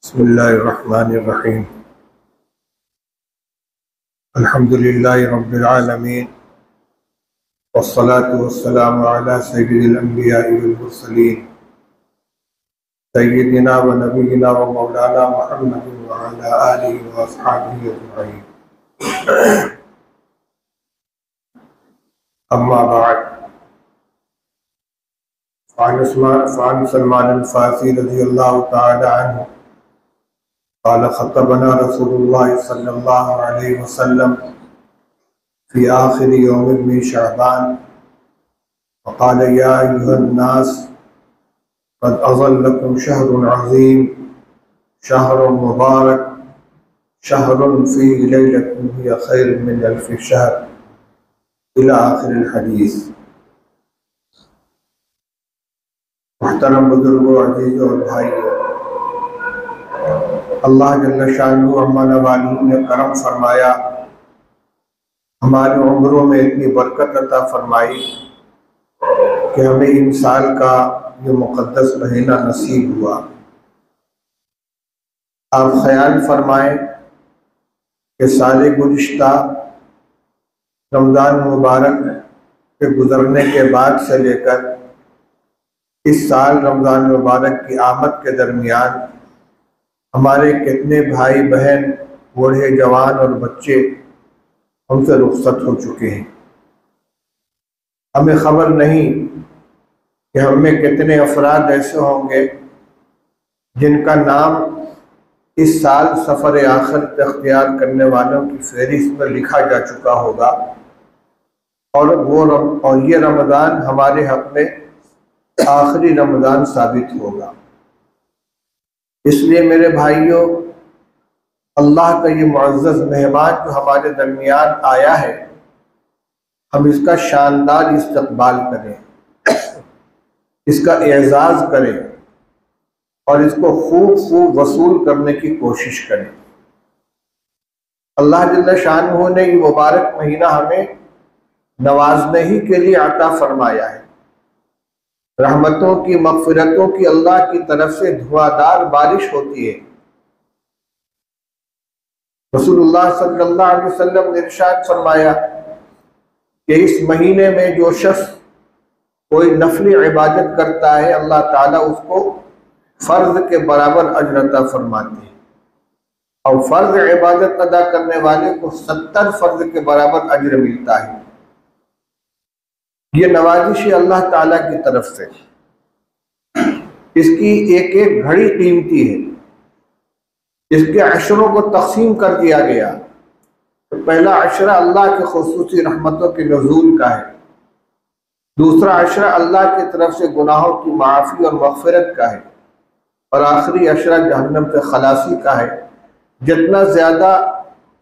बिस्मिल्लाहिर्रहमानिर्रहीम। अल्हम्दुलिल्लाहि रब्बिल आलमीन वस्सलातु वस्सलामु अला सय्यिदिल अंबिया'i वल मुरसलीन सय्यिदिना व नबियिना व मौलाना मुहम्मदिन व अला आलिहि व अस्हाबिहि अजमईन। अम्मा बअद। फ़अन सलमान अल-फ़ारसी रज़ियल्लाहु तआला अन्हु क़ाल ख़तबना रसूलुल्लाह सल्लल्लाहु अलैहि वसल्लम फ़ी आख़िर यौमिन मिन शअबान फ़क़ाल या अय्युहन नास क़द अज़ल्लकुम शहरुन अज़ीम शहरुन मुबारक शहरुन फ़ीहि लैलतुन हिय ख़ैरुम मिन अल्फ़ि शहर इला आख़िरिल हदीस। मुहतरम बुजुर्गों, अज़ीज़ों और भाइयों, अल्लाह जल्ल शानुहु अम्मा नवालुहु ने करम फरमाया, हमारी उम्रों में इतनी बरकत अता फरमाई कि हमें इन साल का जो मुक़द्दस महीना नसीब हुआ। आप ख्याल फरमाएं कि साल गुज़िश्ता रमज़ान मुबारक के गुज़रने के बाद से लेकर इस साल रमज़ान मुबारक की आमद के दरमियान हमारे कितने भाई बहन, बूढ़े, जवान और बच्चे हमसे रुखसत हो चुके हैं। हमें खबर नहीं कि हम में कितने अफराद ऐसे होंगे जिनका नाम इस साल सफ़र आखिरत इख्तियार करने वालों की फहरिस्त में लिखा जा चुका होगा और ये रमज़ान हमारे हक़ में आखिरी रमज़ान साबित होगा। इसलिए मेरे भाइयों, अल्लाह का ये मुअज़्ज़ज़ मेहमान जो हमारे दरमियान आया है, हम इसका शानदार इस्तक़बाल करें, इसका एज़ाज़ करें और इसको खूब वसूल करने की कोशिश करें। अल्लाह जल्ल शानुहु ने ये मुबारक महीना हमें नवाजने ही के लिए अता फरमाया है। रहमतों की, मग़फ़िरतों की अल्लाह की तरफ से धुआंधार बारिश होती है। रसूलुल्लाह सल्लल्लाहु अलैहि वसल्लम ने इरशाद फरमाया कि इस महीने में जो शख्स कोई नफली इबादत करता है, अल्लाह ताला उसको फ़र्ज़ के बराबर अजर अता फरमाते हैं और फ़र्ज़ इबादत अदा करने वाले को 70 फ़र्ज़ के बराबर अजर मिलता है। ये नवाजिश है अल्लाह ताला की तरफ से। इसकी एक एक घड़ी कीमती है। इसके अशरों को तक़सीम कर दिया गया। तो पहला अशरा अल्लाह के खुसूसी रहमतों के नुज़ूल का है, दूसरा अशरा अल्लाह की तरफ से गुनाहों की माफ़ी और मग़फ़िरत का है और आखिरी अशरा जहन्नम से खलासी का है। जितना ज़्यादा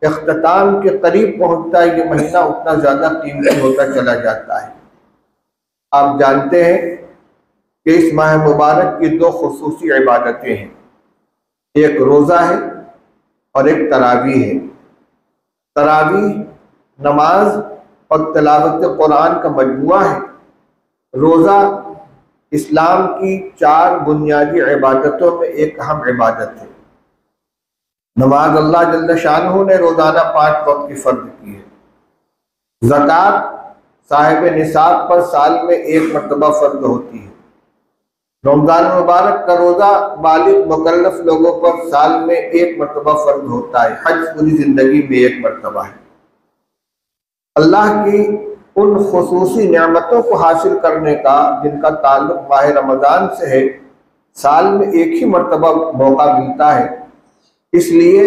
इख्तिताम के करीब पहुँचता है ये महीना, उतना ज़्यादा कीमती होता चला जाता है। आप जानते हैं कि इस माह मुबारक की दो खुसूसी इबादतें हैं, एक रोज़ा है और एक तरावी है। तरावी नमाज और तिलावत कुरान का मजमुआ है। रोज़ा इस्लाम की 4 बुनियादी इबादतों में एक अहम इबादत है। नमाज अल्लाह जल्ल शानुहु ने रोज़ाना 5 वक्त की फ़र्ज़ की है। ज़कात साहिब निसाब पर साल में 1 मरतबा फ़र्ज़ होती है। रमज़ान मुबारक का रोज़ा बालिग़ मुकल्लफ़ लोगों पर साल में 1 मरतबा फ़र्ज़ होता है। हज पूरी ज़िंदगी में 1 मरतबा है। अल्लाह की उन खुसूसी नेमतों को हासिल करने का जिनका ताल्लुक़ माह रमज़ान से है, साल में 1 ही मरतबा मौका मिलता है। इसलिए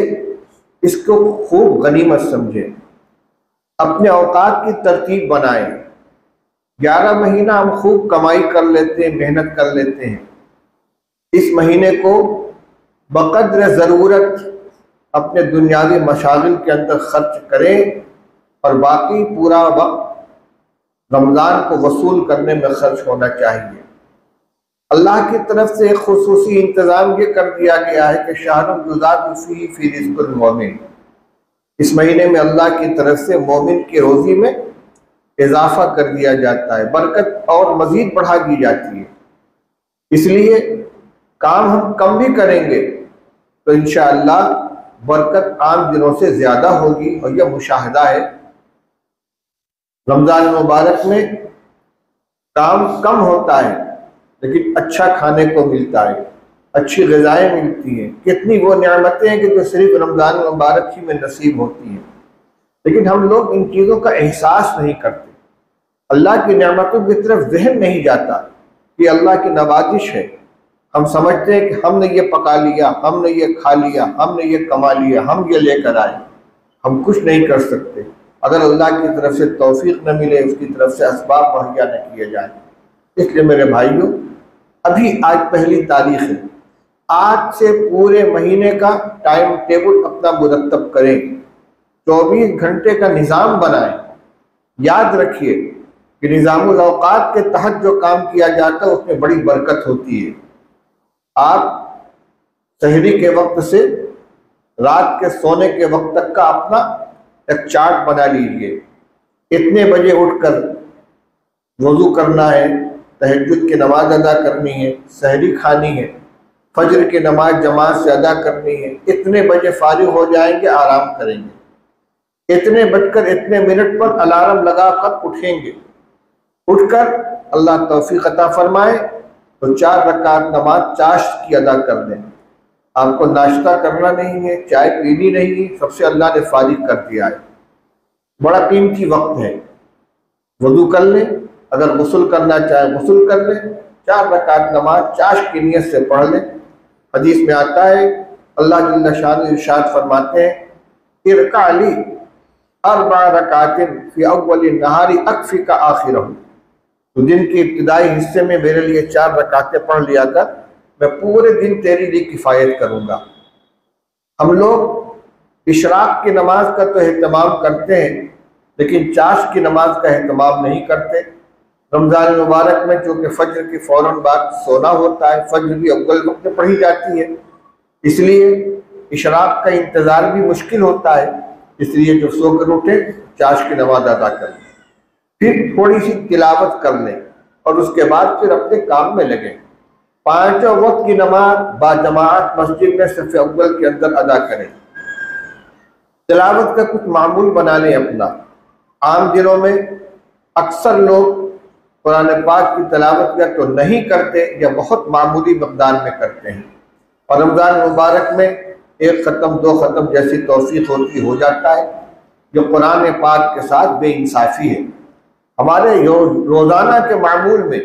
इसको खूब गनीमत समझें, अपने औकात की तरतीब बनाएं। 11 महीना हम खूब कमाई कर लेते हैं, मेहनत कर लेते हैं। इस महीने को बक़द्र ज़रूरत अपने दुनियावी मशागिल के अंदर खर्च करें और बाकी पूरा वक्त रमज़ान को वसूल करने में खर्च होना चाहिए। अल्लाह की तरफ से एक खुसूसी इंतज़ाम ये कर दिया गया है कि शहरुन युज़ादु फ़ीहि फ़ी रिज़्क़िल मोमिन, इस महीने में अल्लाह की तरफ से मोमिन की रोज़ी में इजाफा कर दिया जाता है, बरकत और मज़ीद बढ़ा दी जाती है। इसलिए काम हम कम भी करेंगे तो इंशाअल्लाह बरकत आम दिनों से ज़्यादा होगी। और यह मुशाहिदा है, रमज़ान मुबारक में काम कम होता है लेकिन अच्छा खाने को मिलता है, अच्छी ग़िज़ाएँ मिलती हैं। कितनी वो नियामतें हैं कि जो सिर्फ रमज़ान मुबारक ही में नसीब होती हैं, लेकिन हम लोग इन चीज़ों का एहसास नहीं करते। अल्लाह की नियामतों की तरफ ज़हन नहीं जाता कि अल्लाह की नवाजिश है। हम समझते हैं कि हमने ये पका लिया, हमने ये खा लिया, हमने ये कमा लिया, हम ये लेकर आए। हम कुछ नहीं कर सकते अगर अल्लाह की तरफ से तौफीक न मिले, उसकी तरफ से असबाब मुहैया न किए जाए। इसलिए मेरे भाइयों, अभी आज पहली तारीख है, आज से पूरे महीने का टाइम टेबल अपना मुरतब करें, 24 घंटे का निज़ाम बनाएं। याद रखिए कि निज़ामुल औक़ात के तहत जो काम किया जाता है उसमें बड़ी बरकत होती है। आप सहरी के वक्त से रात के सोने के वक्त तक का अपना एक चार्ट बना लीजिए। इतने बजे उठकर वज़ू करना है, तहज्जुद की नमाज अदा करनी है, सहरी खानी है, फजर की नमाज जमात से अदा करनी है। इतने बजे फारिग हो जाएंगे, आराम करेंगे। इतने बजकर इतने मिनट पर अलार्म लगाकर उठेंगे। उठकर अल्लाह तौफीक अता फरमाए तो 4 रकात नमाज चाश्त की अदा कर दें। आपको नाश्ता करना नहीं है, चाय पीनी नहीं है, सबसे अल्लाह ने फारिग कर दिया है। बड़ा कीमती वक्त है। वज़ू कर लें, अगर गुस्ल करना चाहे गुस्ल कर लें, 4 रकात नमाज चाश्त की नियत से पढ़ लें। हदीस में आता है, अल्लाह जल्ल शान इरशाद फरमाते हैं, इरका अली 4 रकातिन फी अव्वल नहारी अक्फी का आखिरहु। तो दिन के इब्तिदाई हिस्से में मेरे लिए 4 रकातें पढ़ लिया कर, मैं पूरे दिन तेरे लिए किफ़ायत करूँगा। हम लोग इशराक की नमाज का तो एहतमाम करते हैं, लेकिन चाश की नमाज का एहतमाम नहीं करते। रमज़ान मुबारक में चूँकि फजर के फ़ौरन बाद सोना होता है, फजर भी अव्वल वक्त में पढ़ी जाती है, इसलिए इशराक का इंतज़ार भी मुश्किल होता है। इसलिए जो सोकर उठे चाश की नमाज अदा कर लें, फिर थोड़ी सी तिलावत कर लें और उसके बाद फिर अपने काम में लगें। 5 वक्त की नमाज बाजमात मस्जिद में सफ़ अव्वल के अंदर अदा करें। तिलावत का कुछ मामूल बना लें अपना। आम दिनों में अक्सर लोग कुरान पाक की तिलावत या तो नहीं करते या बहुत मामूली मकदार में करते हैं, और रमज़ान मुबारक में 1 ख़त्म 2 ख़त्म जैसी तौफीक होती हो जाता है, जो कुरान पाक के साथ बेइंसाफ़ी है। हमारे रोज़ाना के मामूल में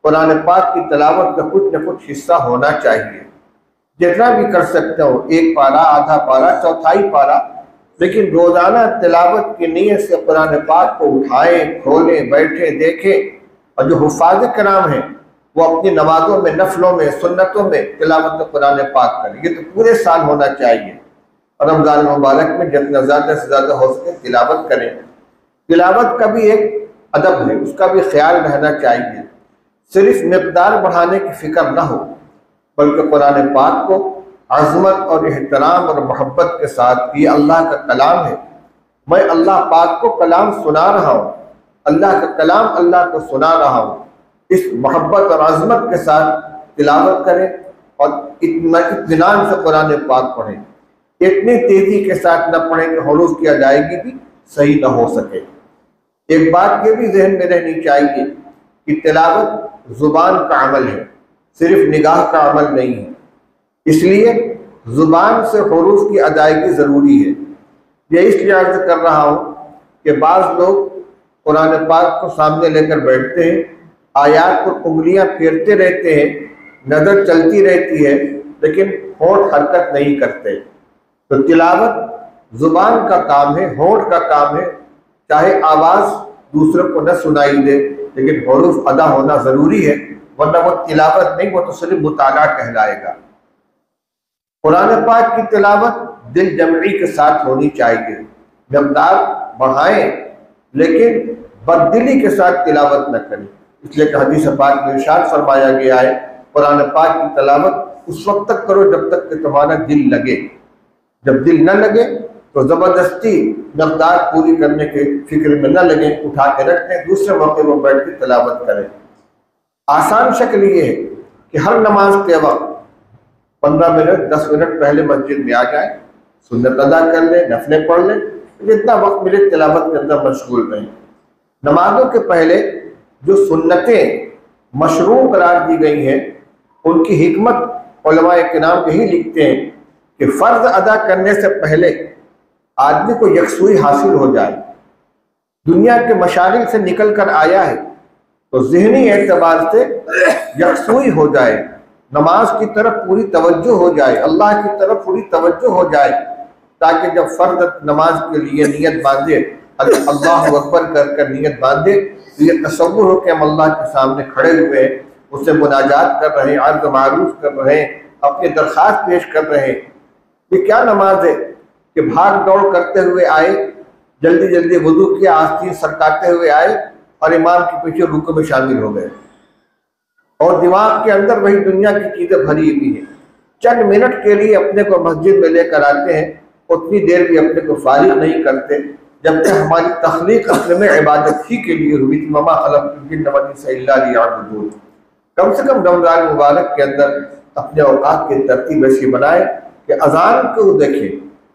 कुरान पाक की तिलावत का कुछ न कुछ हिस्सा होना चाहिए। जितना भी कर सकते हो, 1 पारा, आधा पारा, चौथाई पारा, लेकिन रोज़ाना तिलावत की नीयत से कुरान पाक को उठाएं, खोलें, बैठें, देखें। और जो हुफ़ाज़ कराम हैं वो अपनी नमाजों में, नफलों में, सुन्नतों में तिलावत कुरान पाक करें। ये तो पूरे साल होना चाहिए। और रमज़ान मुबारक में जितना ज़्यादा से ज़्यादा हो सके तिलावत करें। तिलावत का भी एक अदब है, उसका भी ख्याल रहना चाहिए। सिर्फ मिक़दार बढ़ाने की फ़िक्र न हो, बल्कि कुरान पाक को अज़मत और एहतराम और मोहब्बत के साथ, ये अल्लाह का कलाम है, मैं अल्लाह पाक को कलाम सुना रहा हूँ, अल्लाह का कलाम अल्लाह को सुना रहा हूँ, इस मोहब्बत और अज़मत के साथ तिलावत करें और इत्मीनान से कुरान पाक पढ़ें। इतनी तेज़ी के साथ न पढ़ें कि हुरूफ की अदायगी भी सही न हो सके। एक बात ये भी जहन में रहनी चाहिए कि तिलावत ज़ुबान का अमल है, सिर्फ निगाह का अमल नहीं है। इसलिए ज़ुबान से हुरूफ की अदायगी ज़रूरी है। ये इसलिए अर्ज़ कर रहा हूँ कि बाज़ लोग कुरान पाक को सामने लेकर बैठते हैं, आयात पर उंगलियाँ फेरते रहते हैं, नज़र चलती रहती है, लेकिन होंठ हरकत नहीं करते। तो तिलावत ज़ुबान का काम है, होंठ का काम है। चाहे आवाज़ दूसरों को न सुनाई दे, लेकिन हुरूफ अदा होना ज़रूरी है, वरना वो तिलावत नहीं, वो तो सिर्फ मुताला कहलाएगा। कुरान पाक की तिलावत दिल जमई के साथ होनी चाहिए। मक़दार बढ़ाएं, लेकिन बददिली के साथ तिलावत न करें। इसलिए कि हदीस पाक में इरशाद फरमाया गया है, कुरान पाक की तिलावत उस वक्त तक करो जब तक कि तुम्हारा दिल लगे। जब दिल न लगे तो ज़बरदस्ती मक़दार पूरी करने के फिक्र में न लगे, उठा के रख दें, दूसरे मौके पर बैठ के तिलावत करें। आसान शक्ल ये है कि हर नमाज के वक्त 15 मिनट 10 मिनट पहले मस्जिद में आ जाए, सुन्नत अदा कर ले, नफले पढ़ ले, जितना वक्त मिले तिलावत के अंदर मशगूल रहें। नमाजों के पहले जो सुन्नतें मशरूअ करार दी गई हैं, उनकी हिकमत उलमाए किराम यही लिखते हैं कि फ़र्ज अदा करने से पहले आदमी को यकसुई हासिल हो जाए। दुनिया के मशागिल से निकल कर आया है तो ज़हनी एतबार से यकसुई हो जाए, नमाज की तरफ पूरी तवज्जो हो जाए, अल्लाह की तरफ पूरी तवज्जो हो जाए, ताकि जब फ़र्द नमाज के लिए नियत बांधे, अल्लाहु अकबर कर कर नियत बांधे, तो ये तसव्वुर हो कि हम अल्लाह के सामने खड़े हुए हैं, उससे मुनाजात कर रहे हैं, अर्ज़ मारूफ कर रहे हैं, अपनी दरख्वास्त पेश कर रहे हैं। ये क्या नमाज है कि भाग दौड़ करते हुए आए, जल्दी जल्दी वुज़ू किया, आस्तीन सरकाते हुए आए और इमाम के पीछे रुकू में शामिल हो गए, और दिमाग के अंदर वही दुनिया की चीज़ें भरी हुई हैं। चंद मिनट के लिए अपने को मस्जिद में लेकर आते हैं, उतनी देर भी अपने को फारिग नहीं करते जब तक हमारी तख्लीक असल में इबादत ही के लिए हुई थी। वमा खलक़तुल जिन्न वल इंसा इल्ला लियअबुदून। कम से कम रमज़ान मुबारक के अंदर अपने औकात की तरतीब ऐसी बनाए कि अजान को देखें,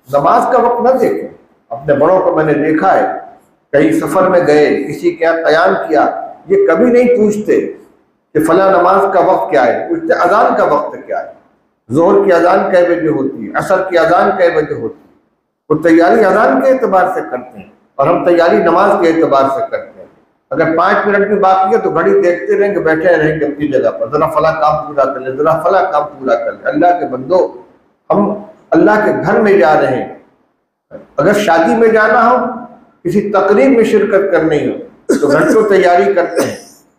नमाज का वक्त न देखें। अपने बड़ों को मैंने देखा है, कहीं सफ़र में गए, किसी के यहाँ क़याम किया, ये कभी नहीं पूछते कि फला नमाज का वक्त क्या है, पूछते अजान का वक्त क्या है, जोहर की अजान कै बजे होती है, असर की अजान कै बजे होती है। वो तैयारी अजान के एतबार से करते हैं और हम तैयारी नमाज के एतबार से करते हैं। अगर 5 मिनट भी बाकी है तो घड़ी देखते रहेंगे, बैठे रहेंगे अपनी जगह पर, जरा फला काम पूरा कर ले, जरा फला काम पूरा कर ले। अल्लाह के बंदो, हम अल्लाह के घर में जा रहे हैं, अगर शादी में जाना हो, किसी तकरीब में शिरकत करनी हो तो घंटों तैयारी करते हैं,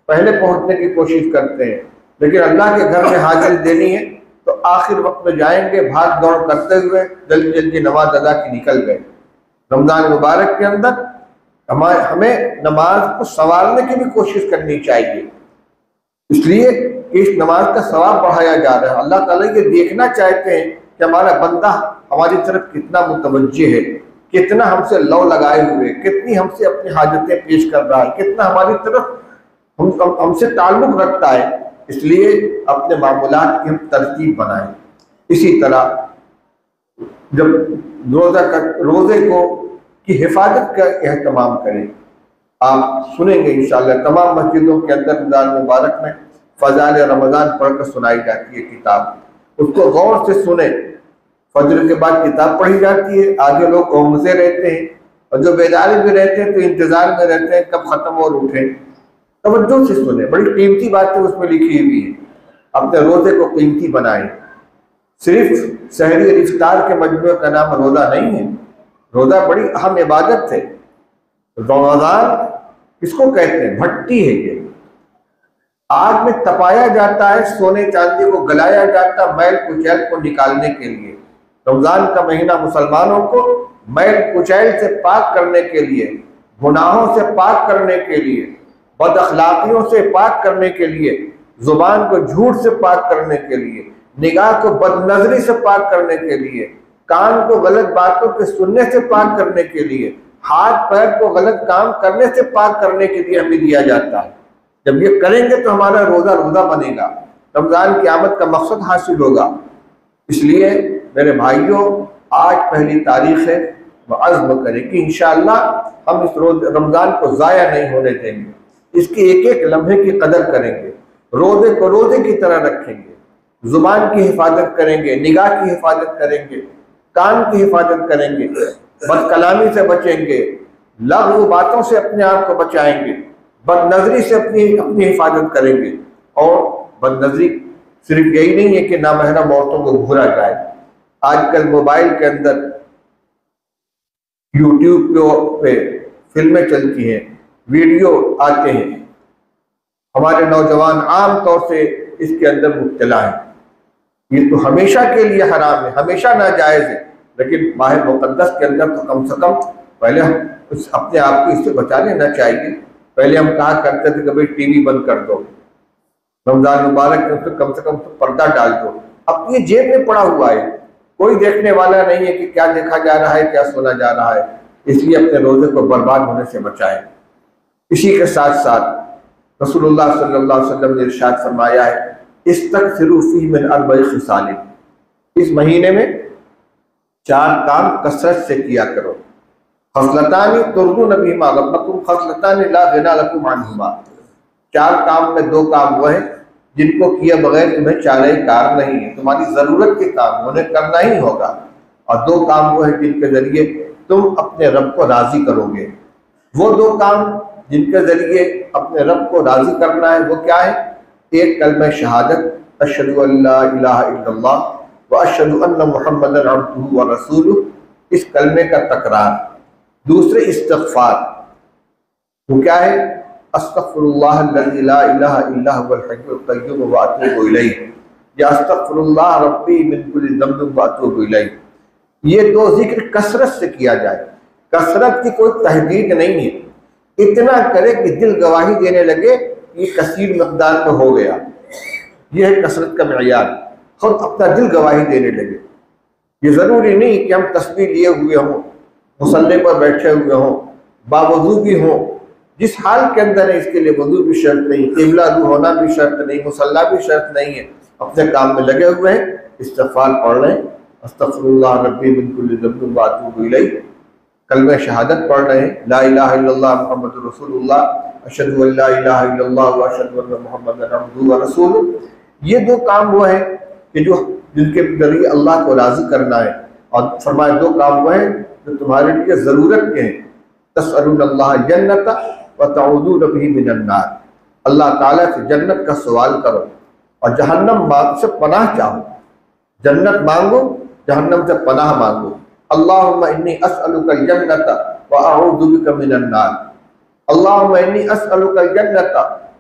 पहले पहुंचने की कोशिश करते हैं, लेकिन अल्लाह के घर में हाजिरी देनी है तो आखिर वक्त में जाएंगे, भाग दौड़ करते हुए जल्दी जल्दी नमाज अदा की निकल गए। रमज़ान मुबारक के अंदर हमें नमाज को संवारने की भी कोशिश करनी चाहिए, इसलिए कि इस नमाज का सवाब बढ़ाया जा रहा है। अल्लाह ताला ये देखना चाहते हैं कि हमारा बंदा हमारी तरफ कितना मुतवज्जे है, कितना हमसे लौ लगाए हुए, कितनी हमसे अपनी हाजतें पेश कर रहा है, कितना हमारी तरफ हमसे ताल्लुक़ रखता है। इसलिए अपने मामूलात की हम तरतीब बनाएं। इसी तरह जब रोज़े को की हिफाजत का एहतमाम करें। आप सुनेंगे इंशाअल्लाह तमाम मस्जिदों के अंदर रमज़ान मुबारक में फ़ज़ाइल रमज़ान पढ़कर सुनाई जाती है किताब, उसको गौर से सुने। फजर के बाद किताब पढ़ी जाती है, आगे लोग ऊँघते रहते हैं और जो बेदार भी रहते हैं तो इंतज़ार में रहते हैं कब ख़त्म और उठे। तवज्जो से सुने, बड़ी कीमती बातें उसमें लिखी हुई है। अपने रोज़े को कीमती बनाएं। सिर्फ सहरी और इफ्तार के मजमूए का नाम रोज़ा नहीं है, रोज़ा बड़ी अहम इबादत है। रमज़ान किसको कहते हैं? भट्टी है ये, आग में तपाया जाता है, सोने चांदी को गलाया जाता है मैल कुचैल को निकालने के लिए। रमज़ान का महीना मुसलमानों को मैल कुचैल से पाक करने के लिए, गुनाहों से पाक करने के लिए, बद अखलाकियों से पाक करने के लिए, जुबान को झूठ से पाक करने के लिए, निगाह को बदनजरी से पाक करने के लिए, कान को गलत बातों के सुनने से पाक करने के लिए, हाथ पैर को गलत काम करने से पाक करने के लिए हमें दिया जाता है। जब ये करेंगे तो हमारा रोज़ा बनेगा, रमज़ान की आमद का मकसद हासिल होगा। इसलिए मेरे भाइयों, आज पहली तारीख है, अज़्म करें कि इंशाअल्लाह हम इस रमज़ान को ज़ाया नहीं होने देंगे, इसकी एक एक लम्हे की कदर करेंगे, रोज़े को रोज़े की तरह रखेंगे, जुबान की हिफाजत करेंगे, निगाह की हिफाजत करेंगे, कान की हिफाजत करेंगे, बदकलामी से बचेंगे, लग़्व बातों से अपने आप को बचाएंगे, बदनजरी से अपनी हिफाजत करेंगे। और बदनजरी सिर्फ यही नहीं है कि नामहरम औरतों को घूरा जाए। आजकल मोबाइल के अंदर यूट्यूब पे फिल्में चलती हैं, वीडियो आते हैं, हमारे नौजवान आम तौर से इसके अंदर मुब्तला है। ये तो हमेशा के लिए हराम है, हमेशा नाजायज़ है, लेकिन माह मुक़द्दस के अंदर तो कम से कम पहले हम अपने आप को इससे बचा लेना चाहिए। पहले हम कहा करते थे कि भाई टीवी बंद कर दो, रमज़ान मुबारक के कम से कम पर्दा डाल दो। अब ये जेब में पड़ा हुआ है, कोई देखने वाला नहीं है कि क्या देखा जा रहा है, क्या सुना जा रहा है। इसलिए अपने रोज़े को बर्बाद होने से बचाएं। इसी के साथ साथ रसूलुल्लाह सल्लल्लाहु अलैहि वसल्लम ने इरशाद फरमाया है, इस्तगफिरू फीही मिन अर्बई खिसालिन, इस महीने में 4 काम कसरत से किया करो। खसलतानी तुर्दू नबी मालकुम खसलतानी ला गिना लकुम अन्हुमा। 4 काम में 2 काम वो हैं जिनको किए बगैर तुम्हें चारे कार नहीं है, तुम्हारी जरूरत के काम उन्हें करना ही होगा। और 2 काम वो है जिनके जरिए तुम अपने रब को राजी करोगे। वो 2 काम जिनके जरिए अपने रब को राजी करना है वो क्या है? एक कलमा शहादत अशहदु अल्ला इलाहा इल्लल्लाह व अशहदु अन्ना मुहम्मदन अब्दुहु व रसूलुहु, इस कलमे का तकरार। दूसरे इस्तिग़फ़ार, वो क्या है? अस्तग़फ़िरुल्लाह अल्लज़ी ला इलाहा इल्ला हुवल हय्युल क़य्यूम व अतूबु इलैह, या अस्तग़फ़िरुल्लाह रब्बी मिन कुल्लि ज़ंबिन व अतूबु इलैह। ये 2 जिक्र कसरत से किया जाए। कसरत की कोई तहदीद नहीं है, इतना करे कि दिल गवाही देने लगे ये कसीर मकदार में हो गया, यह है कसरत का मेयार। खुद अपना दिल गवाही देने लगे। ये ज़रूरी नहीं कि हम तस्बीह लिए हुए हों, मुसल्ले पर बैठे हुए हों, बावजू भी हों। जिस हाल के अंदर है इसके लिए वजू भी शर्त नहीं, क़िबला रू होना भी शर्त नहीं, मुसल्ला भी शर्त नहीं है। अपने काम में लगे हुए हैं, इस्तिग़फ़ार पढ़ रहे हैं, अस्तग़फ़िरुल्लाह रब्बी मिन कुल्लि ज़ंबिन व अतूबु इलैह, कलमा शहादत पढ़ रहे हैं, ला इलाहा इल्लल्लाह मुहम्मदुर रसूलुल्लाह, अशहदु अल्ला इलाहा इल्लल्लाह व अशहदु अन्ना मुहम्मदन अब्दुहु व रसूलुहु। ये 2 काम वो हैं कि जो जिनके जरिए अल्लाह को राज़ी करना है। और फरमाए 2 काम वो हैं जो तुम्हारे लिए ज़रूरत के हैं। तसअलुनल्लाह जन्नत व तऊदून बिही मिनन नार, अल्लाह ताला से जन्नत का सवाल करो और जहन्नम से पनाह चाहो। जन्नत मांगो, जहन्नम से पनाह मांगो। अल्लाहुम्मा इन्नी अस्अलुकल जन्नत व अऊज़ु बिका मिनन नार, अल्लाहुम्मा इन्नी अस्अलुकल जन्नत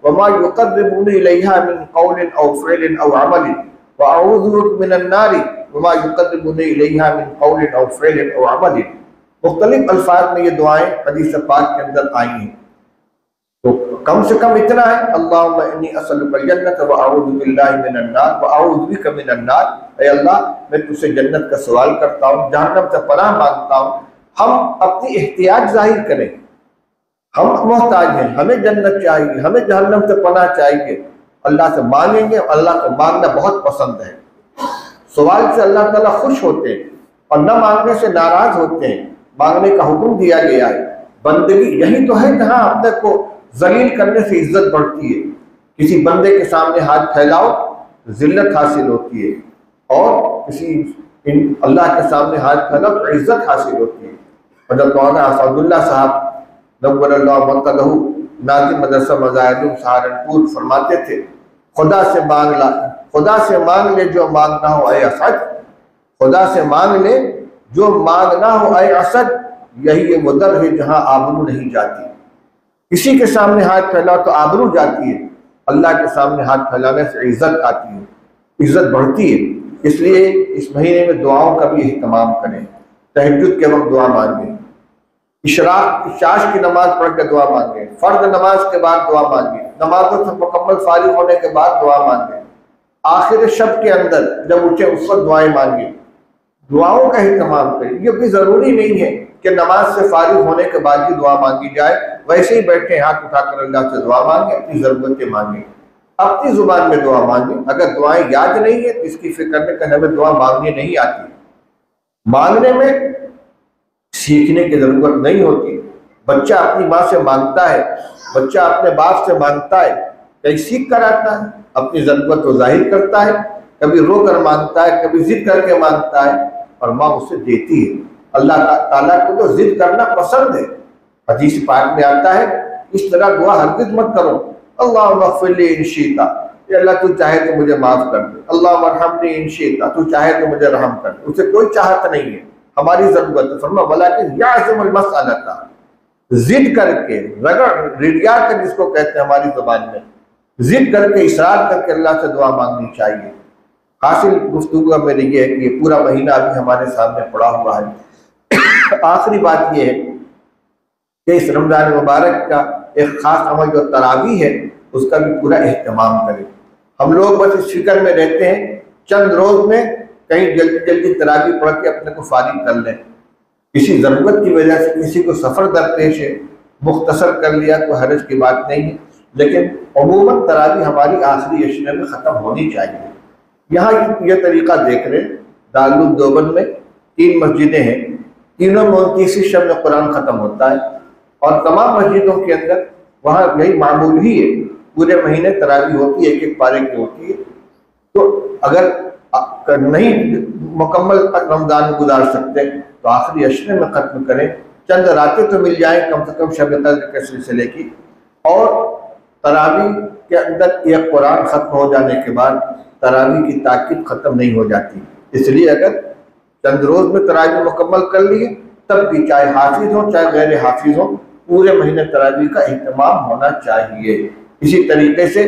व मा युक़र्रिबुनी इलैहा मिन क़ौलिन औ फ़िअलिन औ अमलिन व अऊज़ु बिका मिनन नारि व मा युक़र्रिबुनी इलैहा मिन क़ौलिन औ फ़िअलिन औ अमलिन। मुख्तलिफ अल्फाज में ये दुआएं हदीस पाक के अंदर आई हैं। तो कम से कम इतना है, अल्लाहुम्मा इन्नी अस्अलुकल जन्नत व अऊज़ु बिल्लाहि मिनन नार व अऊज़ु बिका मिनन नार। ऐ अल्लाह, मैं तुझसे जन्नत का सवाल करता हूँ, जहन्नम से पनाह मांगता हूँ। हम अपनी एहतियाज जाहिर करें, हम मोहताज हैं, हमें जन्नत चाहिए, हमें जहन्नम से पनाह चाहिए। अल्लाह से मांगेंगे, अल्लाह को मांगना बहुत पसंद है। सवाल से अल्लाह ताला खुश होते हैं और न मांगने से नाराज होते हैं। मांगने का हुक्म दिया गया है। बंदगी यही तो है जहाँ अपने को जलील करने से इज्जत बढ़ती है। किसी बंदे के सामने हाथ फैलाओ तो जिल्लत हासिल होती है, और किसी अल्लाह के सामने हाथ फैलाओ तो इज्जत हासिल होती है। हज़रत मौलाना असदुल्लाह साहब नव्वरल्लाहु मरकज़हू नाज़िम मदरसा मज़ाहिर सहारनपुर फरमाते थे, खुदा से मांग ला, खुदा से मांग ले जो मांगना हो ऐ असद, खुदा से मांग ले जो मांगना हो ऐ असद, यही वो दर है जहाँ आबरू नहीं जाती। किसी के सामने हाथ फैलाओ तो आबरू जाती है, अल्लाह के सामने हाथ फैलाने से इज्जत आती है, इज्जत बढ़ती है। इसलिए इस महीने में दुआओं का भी एहतमाम करें। तहज्जुद के वक्त दुआ मांगें, इशाश की नमाज पढ़ के दुआ मांगे, फर्द नमाज के बाद दुआ मांगे, नमाजों से मुकम्मल फारिग होने के बाद दुआ मांगे, आखिर शब के अंदर जब उठे उस वक्त दुआएं मांगे। दुआओं का एहतमाम करें। ये भी जरूरी नहीं है कि नमाज से फारिग होने के बाद ही दुआ मांगी जाए। वैसे ही बैठे हाथ उठाकर अल्लाह से दुआ मांगे, अपनी जरूरतें मांगे, अपनी जुबान में दुआ मांगे। अगर दुआएं याद नहीं है तो इसकी फिक्र में कि हमें दुआ मांगनी नहीं आती। मांगने में सीखने की जरूरत नहीं होती। बच्चा अपनी माँ से मांगता है, बच्चा अपने बाप से मांगता है, कहीं सीख कर आता है, अपनी जरूरत को जाहिर करता है, कभी रो कर मांगता है, कभी जिद करके मांगता है और माँ उसे देती है। अल्लाह ताला को तो जिद करना पसंद है। हदीस पाक में आता है, इस तरह दुआ हरगिज़ मत करो, अल्लाहुम्मा ग़फ़िरली इन शिता, अल्लाह तू चाहे तो मुझे माफ कर दे, अल्लाहुम्मा अरहमनी इन शिता, तू चाहे तो मुझे रहम कर दे। उसे कोई चाहत नहीं है, हमारी जरूरत है। फरमा वलाकिन याज़िमुल मसअलता, जिद करके, रगड़ रिडिया कर जिसको कहते हैं हमारी जुबान में, जिद करके इसरार करके अल्लाह से दुआ मांगनी चाहिए। हासिल गुफ्तगू मेरी ये है कि पूरा महीना अभी हमारे सामने पड़ा हुआ है। आखिरी बात यह है कि इस रमजान मुबारक का एक खास अमल जो तरावी है उसका भी पूरा एहतमाम करें। हम लोग बस इस फिक्र में रहते हैं चंद रोज में कहीं जल्दी जल्दी तरावी पढ़ के अपने को फारिग कर लें। किसी ज़रूरत की वजह से किसी को सफ़र दरपेश है, मुख्तसर कर लिया तो हरज की बात नहीं है, लेकिन अमूमन तरावी हमारी आखिरी अशरे में ख़त्म होनी चाहिए। यहाँ यह तरीका देख रहे, दारुल देवबंद में 3 मस्जिदें हैं, तीनों में 29 शब में कुरान ख़त्म होता है और तमाम मस्जिदों के अंदर वहाँ यही मामूल ही है, पूरे महीने तरावी होती है, एक एक पारे की होती है। तो अगर नहीं मुकम्मल रमज़ान गुजार सकते तो आखिरी अशरे में ख़त्म करें, चंद रातें तो मिल जाए कम से कम शब कद्र के सिलसिले की, और तरावी के अंदर एक कुरान ख़त्म हो जाने के बाद तरावी की ताकीद ख़त्म नहीं हो जाती। इसलिए अगर चंद रोज़ में तरावी मुकम्मल कर लिए तब भी चाहे हाफिज हो चाहे गैर हाफिज हो, पूरे महीने तरावी का एहतमाम होना चाहिए। इसी तरीके से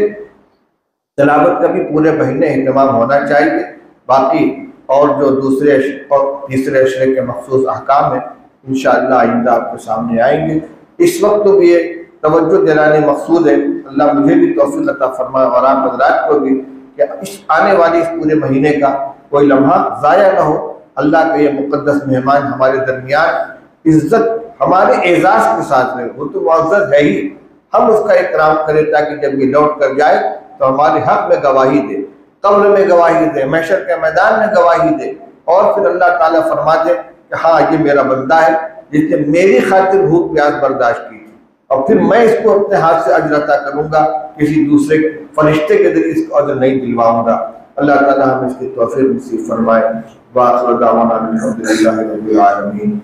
तिलावत का भी पूरे महीने एहतमाम होना चाहिए। बाकी और जो दूसरे और तीसरे अशरे के मखसूस अहकाम है इंशाअल्लाह आइंदा आपके सामने आएंगे। इस वक्त तो भी ये तवज्जो दिलाने मकसूद है, अल्लाह मुझे भी तौफीक अता फरमाए और आप हज़रात को भी, कि इस आने वाले इस पूरे महीने का कोई लम्हा ज़ाया ना हो। अल्लाह के ये मुक़द्दस मेहमान हमारे दरमियान इज़्ज़त हमारे एजाज़ के साथ रहे, वो तो मुअज़्ज़ज़ है ही, हम उसका इकराम करें ताकि जब ये लौट कर जाए तो हमारे हक़ में गवाही दे, कब्र में गवाही दे, महशर के मैदान में गवाही दे, और फिर अल्लाह ताला फरमा दे कि हाँ ये मेरा बंदा है जिसने मेरी खातिर भूख प्यास बर्दाश्त की थी, और फिर मैं इसको अपने हाथ से अजर अता करूँगा, किसी दूसरे फरिश्ते के जरिए इसको अजर नहीं दिलवाऊँगा। अल्लाह ताला हमें इसकी तौफीक नसीब फरमाए। व आखिर दावाना अल्हम्दुलिल्लाहि रब्बिल आलमीन।